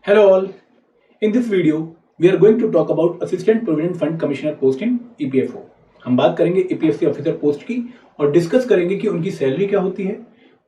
Hello all. In this video, we are going to talk about Assistant Provident Fund Commissioner post in EPFO. हम बात करेंगे EPFC officer post की और discuss करेंगे कि उनकी सैलरी क्या होती है,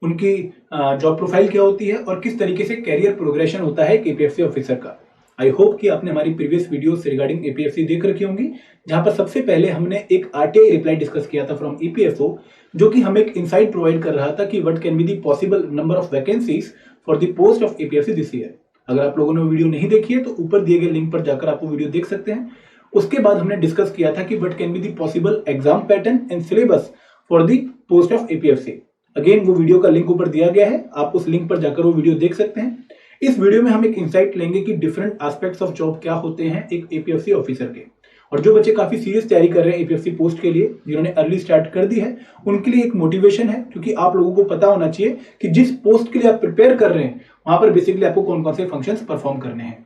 उनकी जॉब प्रोफाइल क्या होती है और किस तरीके से कैरियर प्रोग्रेशन होता है एक EPFC ऑफिसर का। आई होप कि आपने हमारी प्रीवियस वीडियोस रिगार्डिंग EPFC देख रखी होंगी, जहां पर सबसे पहले हमने एक RTI रिप्लाई डिस्कस किया था फ्रॉम EPFO, जो कि हमें एक इनसाइट प्रोवाइड कर रहा था कि what can be the possible number of vacancies for the post of EPFC this year. अगर आप लोगों ने वीडियो नहीं देखी है तो ऊपर दिए गए लिंक पर जाकर आप वो वीडियो देख सकते हैं। उसके बाद हमने डिस्कस किया था कि what can be the possible exam pattern and syllabus for the post of EPFC। Again वो वीडियो का लिंक ऊपर दिया गया है, आप उस लिंक पर जाकर वो वीडियो देख सकते हैं। इस वीडियो में हम एक इंसाइट लेंगे कि डिफरेंट एस्पेक्ट्स ऑफ जॉब क्या होते हैं एक EPFC ऑफिसर के, और जो बच्चे काफी सीरियस तैयारी कर रहे हैं EPFC पोस्ट के लिए, जिन्होंने अर्ली स्टार्ट कर दी है, उनके लिए एक मोटिवेशन है, क्योंकि आप लोगों को पता होना चाहिए कि जिस पोस्ट के लिए आप प्रिपेयर कर रहे हैं वहां पर बेसिकली आपको कौन कौन से फंक्शंस परफॉर्म करने हैं।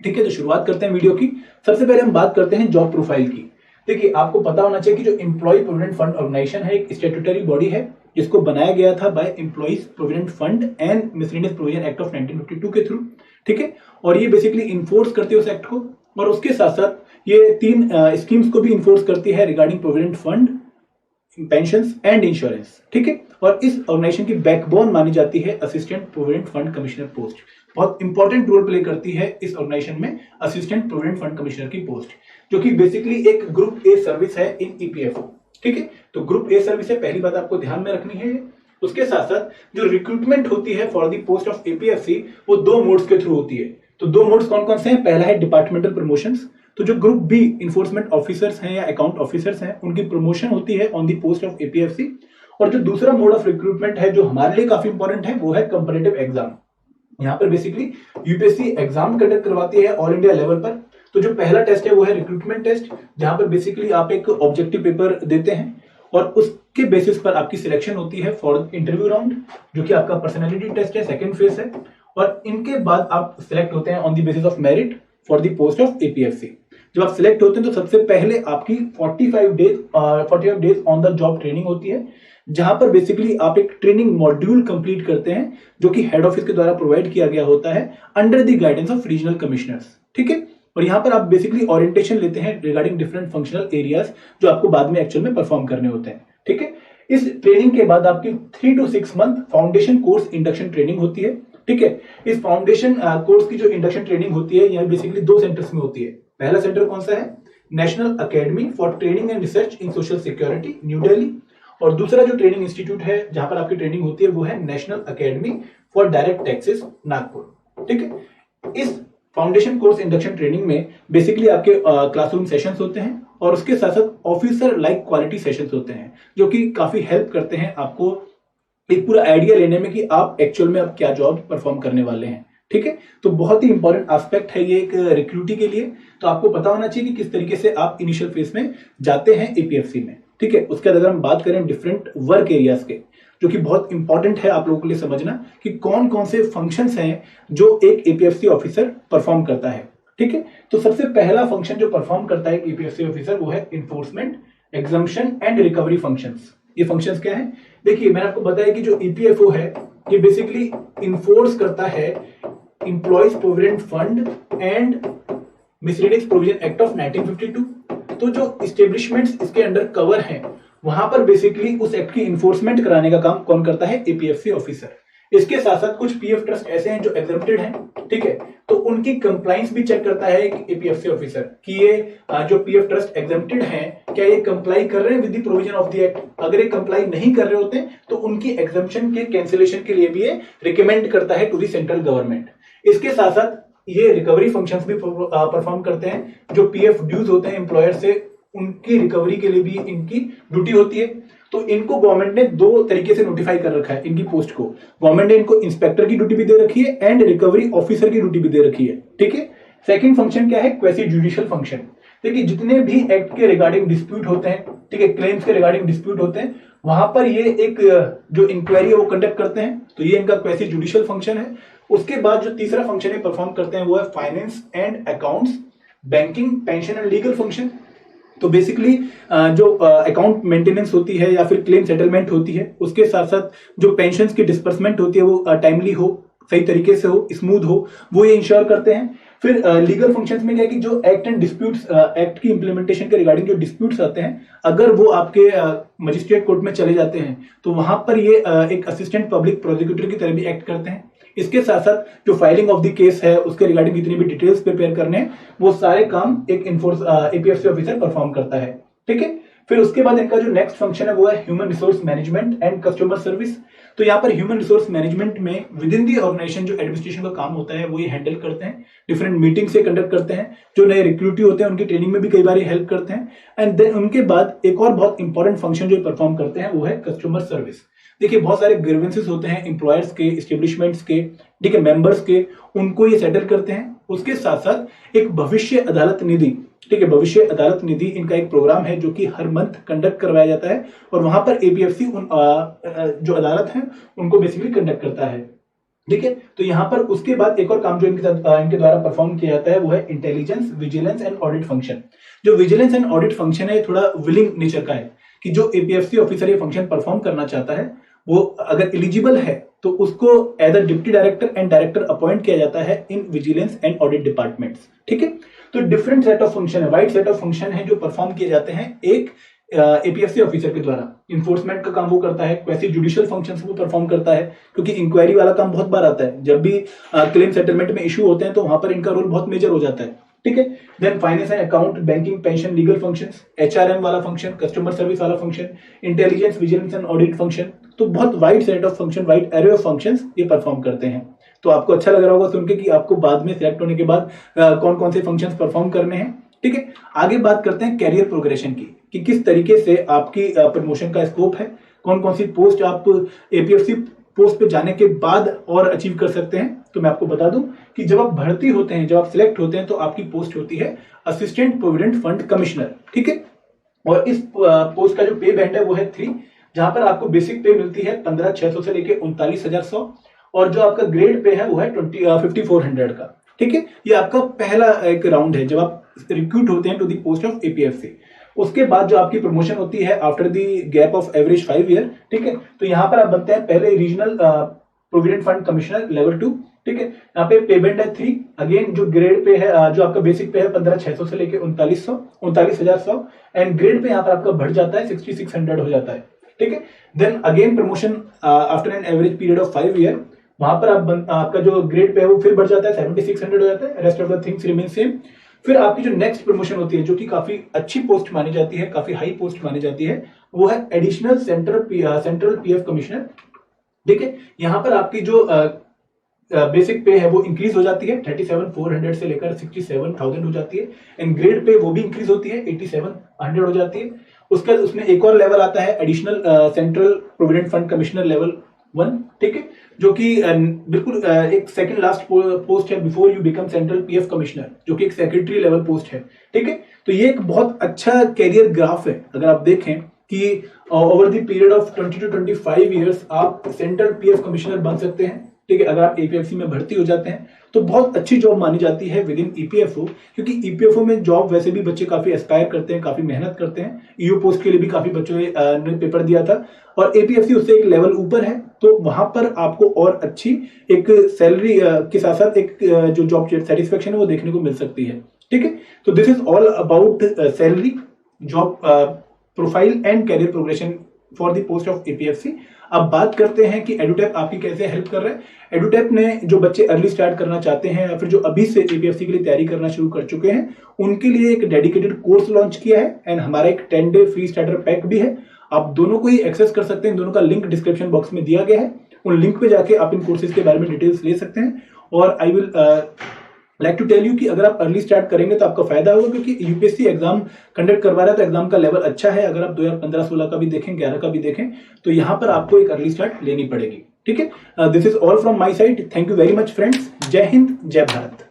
ठीक है, तो शुरुआत करते हैं वीडियो की। सबसे पहले हम बात करते हैं जॉब प्रोफाइल की। देखिए, आपको पता होना चाहिए कि जो एम्प्लॉय प्रोविडेंट फंड ऑर्गेनाइजेशन है एक स्टैट्यूटरी बॉडी है, जिसको बनाया गया था by employees provident fund and miscellaneous provision act of 1952 के थ्रू। ठीक है, और ये बेसिकली इन्फोर्स करती है उस एक्ट को, और उसके साथ साथ ये तीन स्कीम्स को भी इन्फोर्स करती है regarding provident fund, pensions and insurance. ठीक है, और इस ऑर्गेनाइजेशन की बैकबोन मानी जाती है assistant provident fund commissioner post. बहुत इंपॉर्टेंट रोल प्ले करती है इस ऑर्गेनाइजेशन में असिस्टेंट प्रोविडेंट फंड कमिश्नर की पोस्ट, जो कि बेसिकली एक ग्रुप ए सर्विस है इन EPFO। ठीक है, तो ग्रुप ए सर्विस है, पहली बात आपको ध्यान में रखनी है। उसके साथ साथ जो रिक्रूटमेंट होती है for the post of EPFC वो दो मोड्स के थ्रू होती है। तो दो मोड्स कौन कौन से हैं? पहला है डिपार्टमेंटल प्रमोशंस। तो जो ग्रुप बी इन्फोर्समेंट ऑफिसर्स हैं या अकाउंट ऑफिसर्स हैं, उनकी प्रमोशन होती है on the post of EPFC। और जो दूसरा मोड ऑफ रिक्रूटमेंट है, जो हमारे लिए काफी इंपॉर्टेंट है, वो है कंपैरेटिव एग्जाम। यहाँ पर बेसिकली यूपीएससी एग्जाम कंडक्ट करवाती है ऑल इंडिया लेवल पर। तो जो पहला टेस्ट है वो है रिक्रूटमेंट टेस्ट, जहां पर बेसिकली आप एक ऑब्जेक्टिव पेपर देते हैं और उसके बेसिस पर आपकी सिलेक्शन होती है फॉर इंटरव्यू राउंड, जो कि आपका पर्सनैलिटी टेस्ट है, सेकंड फेज है। और इनके बाद आप सिलेक्ट होते हैं on the basis of merit for the post of EPFC। जब आप सिलेक्ट होते हैं तो सबसे पहले आपकी 45 days on the job training होती है, जहां पर बेसिकली आप एक ट्रेनिंग मॉड्यूल कंप्लीट करते हैं, जो कि हेड ऑफिस के द्वारा प्रोवाइड किया गया होता है under the guidance of regional commissioners. ठीक है, और यहां पर आप बेसिकली ओरिएंटेशन लेते हैं रिगार्डिंग डिफरेंट फंक्शनल एरियाज, जो आपको बाद में एक्चुअल में परफॉर्म करने होते हैं। ठीक है, इस ट्रेनिंग के बाद आपकी 3 to 6 month foundation course induction training होती है। ठीक है, इस फाउंडेशन कोर्स की जो इंडक्शन ट्रेनिंग होती है, यह बेसिकली 2 सेंटर्स में होती है। पहला सेंटर कौन सा है? National academy for training and research in social security, new Delhi. और दूसरा जो ट्रेनिंग इंस्टीट्यूट है जहां पर आपकी ट्रेनिंग होती है वो है national academy for direct taxes, Nagpur. ठीक है, इस फाउंडेशन कोर्स इंडक्शन ट्रेनिंग में बेसिकली आपके क्लासरूम सेशंस होते हैं, और उसके साथ साथ ऑफिसर लाइक क्वालिटी सेशंस होते हैं, जो कि काफी हेल्प करते हैं आपको एक पूरा आइडिया लेने में कि आप एक्चुअल में अब क्या जॉब परफॉर्म करने वाले हैं। ठीक है, तो बहुत ही इंपॉर्टेंट एस्पेक्ट है ये एक रिक्रूटी के लिए। तो आपको पता होना चाहिए कि किस तरीके से आप इनिशियल फेज में जाते हैं EPFC में। ठीक है, उसके बाद अगर हम बात करें डिफरेंट वर्क एरियाज के, जो कि बहुत इंपॉर्टेंट है आप लोगों के लिए समझना कि कौन कौन से फंक्शंस हैं जो एक EPFC ऑफिसर परफॉर्म करता है। ठीक है, तो सबसे पहला फंक्शन जो परफॉर्म करता है EPFC ऑफिसर वो है enforcement, exemption and recovery functions. ये फंक्शंस क्या है? देखिए, मैंने आपको बताया कि जो EPFO है ये बेसिकली इन्फोर्स करता है employees provident fund and miscellaneous provision act of 1952। तो जो एस्टेब्लिशमेंट्स इसके अंडर कवर हैं, वहां पर बेसिकली उस एक्ट की इन्फोर्समेंट कराने का काम कौन करता है? EPFC officer. इसके साथ साथ कुछ PF ट्रस्ट ऐसे हैं जो एग्जम्प्टेड हैं। ठीक है, तो उनकी कंप्लाइंस भी चेक करता है EPFC ऑफिसर कि ये जो PF ट्रस्ट एग्जम्प्टेड हैं, क्या ये कंप्लाई कर रहे हैं with the provision of the act. अगर ये कंप्लाई नहीं कर रहे होते तो उनकी एग्जम्पशन के कैंसिलेशन के लिए भी ये रिकमेंड करता है टू द सेंट्रल गवर्नमेंट। इसके साथ साथ ये रिकवरी फंक्शंस भी परफॉर्म करते हैं। जो PF ड्यूज होते हैं एम्प्लॉयर से, उनकी रिकवरी के लिए भी इनकी ड्यूटी होती है। तो इनको गवर्नमेंट ने 2 तरीके से नोटिफाई कर रखा है इनकी पोस्ट को। गवर्नमेंट ने इनको इंस्पेक्टर की ड्यूटी भी दे रखी है एंड रिकवरी ऑफिसर की ड्यूटी भी दे रखी है। ठीक है, सेकंड फंक्शन क्या है? Quasi judicial function. देखिए, जितने भी एक्ट के रिगार्डिंग डिस्प्यूट होते हैं, ठीक है, क्लेम्स के रिगार्डिंग डिस्प्यूट होते हैं, वहां पर ये एक जो इंक्वायरी है वो कंडक्ट करते हैं। तो ये इनका क्वेसी जुडिशियल फंक्शन है। उसके बाद जो तीसरा फंक्शन है परफॉर्म करते हैं वो है finance and accounts, banking, pension and legal function. तो बेसिकली जो अकाउंट मेंटेनेंस होती है या फिर क्लेम सेटलमेंट होती है, उसके साथ साथ जो पेंशन्स की डिस्बर्समेंट होती है वो टाइमली हो, सही तरीके से हो, स्मूथ हो, वो ये इंश्योर करते हैं। फिर लीगल फंक्शंस में क्या है कि जो एक्ट एंड डिस्प्यूट्स, एक्ट की इंप्लीमेंटेशन के रिगार्डिंग जो डिस्प्यूट्स आते हैं, अगर वो आपके मजिस्ट्रेट कोर्ट में चले जाते हैं तो वहां पर ये एक असिस्टेंट पब्लिक प्रोसिक्यूटर की तरह भी एक्ट करते हैं। इसके साथ साथ जो फाइलिंग ऑफ द केस है, उसके रिगार्डिंग जितनी भी डिटेल्स प्रिपेयर करने हैं, वो सारे काम एक एपीएफसी ऑफिसर परफॉर्म करता है। ठीक है। फिर उसके बाद इनका जो नेक्स्ट फंक्शन है वो है human resource management and customer service. तो यहाँ पर ह्यूमन रिसोर्स मैनेजमेंट में विद इन दी ऑर्गेनाइजेशन जो एडमिनिस्ट्रेशन का काम होता है वो ये हैंडल करते हैं, डिफरेंट मीटिंग से कंडक्ट करते हैं, जो नए रिक्रूटी होते हैं उनकी ट्रेनिंग में भी कई बार हेल्प करते हैं। एंड देन उनके बाद एक और बहुत इंपॉर्टेंट फंक्शन जो परफॉर्म करते हैं वो है कस्टमर सर्विस। देखिए बहुत सारे ग्रीवेंसेस होते हैं एम्प्लॉयर्स के, एस्टेब्लिशमेंट्स के, ठीक है, मेंबर्स के, उनको ये सेटल करते हैं। उसके साथ साथ एक भविष्य अदालत निधि, ठीक है, भविष्य अदालत निधि इनका एक प्रोग्राम है जो कि हर मंथ कंडक्ट करवाया जाता है और वहां पर एपीएफसी उन जो अदालत है उनको बेसिकली कंडक्ट करता है। ठीक है। तो यहाँ पर उसके बाद एक और काम जो इनके द्वारा परफॉर्म किया जाता है वो है intelligence, vigilance and audit function. जो विजिलेंस एंड ऑडिट फंक्शन है थोड़ा विलिंग नेचर का है कि जो एपीएफसी ऑफिसर ये फंक्शन परफॉर्म करना चाहता है वो अगर एलिजिबल है तो उसको as a deputy director and director appoint किया जाता है in vigilance and audit departments. ठीक है। तो डिफरेंट सेट ऑफ फंक्शन है, वाइड सेट ऑफ फंक्शन है जो परफॉर्म किए जाते हैं एक एपीएफसी ऑफिसर के द्वारा। इन्फोर्समेंट का काम वो करता है, वैसे जुडिशियल फंक्शंस वो परफॉर्म करता है, क्योंकि इंक्वायरी वाला काम बहुत बार आता है। जब भी क्लेम सेटलमेंट में इशू होते हैं तो वहां पर इनका रोल बहुत मेजर हो जाता है। ठीक है। Then finance and account, banking, pension, legal functions, HRM वाला फंक्शन, कस्टमर सर्विस वाला function, intelligence, vigilance and audit function. तो बहुत wide set of function, wide array of functions ये परफॉर्म करते हैं। तो आपको अच्छा लग रहा होगा सुन के कि आपको बाद में सिलेक्ट होने के बाद कौन कौन से फंक्शंस परफॉर्म करने हैं। ठीक है। आगे बात करते हैं कैरियर प्रोग्रेशन की, कि किस तरीके से आपकी प्रमोशन का स्कोप है, कौन कौन सी पोस्ट आप एपीएफसी पोस्ट पे जाने के बाद और अचीव कर सकते हैं। तो मैं आपको बता दूं कि जब आप भर्ती होते हैं, जब आप सिलेक्ट होते हैं तो आपकी पोस्ट होती है असिस्टेंट प्रोविडेंट फंड कमिश्नर। ठीक है। और इस पोस्ट का जो पे बैंड है वो है 3, जहां पर आपको बेसिक पे मिलती है 15,600 से लेके 39,100 और जो आपका ग्रेड पे है वो है 5400 का। ठीक है। ये आपका पहला एक राउंड है जब आप रिक्रूट होते हैं to the post of APFC. उसके बाद जो आपकी प्रमोशन होती है after the gap of average 5 year. ठीक है। तो यहाँ पर आप बनते हैं पहले regional provident fund commissioner level 2। ठीक है। यहाँ पे पेमेंट है 3, अगेन जो ग्रेड पे है, जो आपका बेसिक पे है 15,600 से लेके 39,100 एंड ग्रेड पे यहाँ पर आपका बढ़ जाता है 6600 हो जाता है। ठीक है। Then again promotion after an average period of 5 year, वहां पर आपका जो ग्रेड पे है वो फिर बढ़ जाता है 7600 हो जाता है, rest of the things remain same. फिर आपकी जो नेक्स्ट प्रमोशन होती है जो कि काफी अच्छी पोस्ट मानी जाती है, काफी हाई पोस्ट मानी जाती है, वो है एडिशनल सेंट्रल पीएफ कमिश्नर। ठीक है। यहाँ पर आपकी जो बेसिक पे है वो इंक्रीज हो जाती है 37,400 से लेकर 67,000 हो जाती है एंड ग्रेड पे वो भी इंक्रीज होती है 8700 हो जाती है। उसके बाद उसमें एक और लेवल आता है additional central provident fund commissioner level 1। ठीक है। जो कि बिल्कुल एक सेकंड लास्ट पोस्ट है before you become central PF commissioner, जो कि एक सेक्रेटरी लेवल पोस्ट है। ठीक है। तो ये एक बहुत अच्छा कैरियर ग्राफ है। अगर आप देखें कि over the period of 20 to 25 years आप सेंट्रल पीएफ कमिश्नर बन सकते हैं। ठीक है। अगर आप ईपीएफसी में भर्ती हो जाते हैं तो बहुत अच्छी जॉब मानी जाती है विद इन ईपीएफओ, क्योंकि ईपीएफओ में जॉब वैसे भी बच्चे काफी एस्पायर करते हैं, काफी मेहनत करते हैं। ईओ पोस्ट के लिए भी काफी बच्चों ने पेपर दिया था और एपीएफसी उससे एक लेवल ऊपर है, तो वहां पर आपको और अच्छी एक सैलरी के साथ साथ एक जो जॉब सेटिस्फेक्शन है वो देखने को मिल सकती है। ठीक है। तो this is all about salary, job profile and career progression for the post of APFC. अब बात करते हैं कि एडुटेप आपकी कैसे हेल्प कर रहा है। एडुटेप ने जो बच्चे अर्ली स्टार्ट करना चाहते हैं या फिर जो अभी से एपीएफसी के लिए तैयारी करना शुरू कर चुके हैं उनके लिए एक डेडिकेटेड कोर्स लॉन्च किया है एंड हमारा एक 10 डे फ्री स्टार्टर पैक भी है। आप दोनों को ही एक्सेस कर सकते हैं, दोनों का लिंक डिस्क्रिप्शन बॉक्स में दिया गया है। उन लिंक पे जाके आप इन कोर्सेज के बारे में डिटेल्स ले सकते हैं। और I will like to tell you कि अगर आप अर्ली स्टार्ट करेंगे तो आपका फायदा होगा, क्योंकि यूपीएससी एग्जाम कंडक्ट करवा रहा है तो एग्जाम का लेवल अच्छा है। अगर आप 2015-16 का भी देखें, 11 का भी देखें, तो यहाँ पर आपको एक अर्ली स्टार्ट लेनी पड़ेगी। ठीक है। This is all from my side. Thank you very much friends. जय हिंद, जय भारत।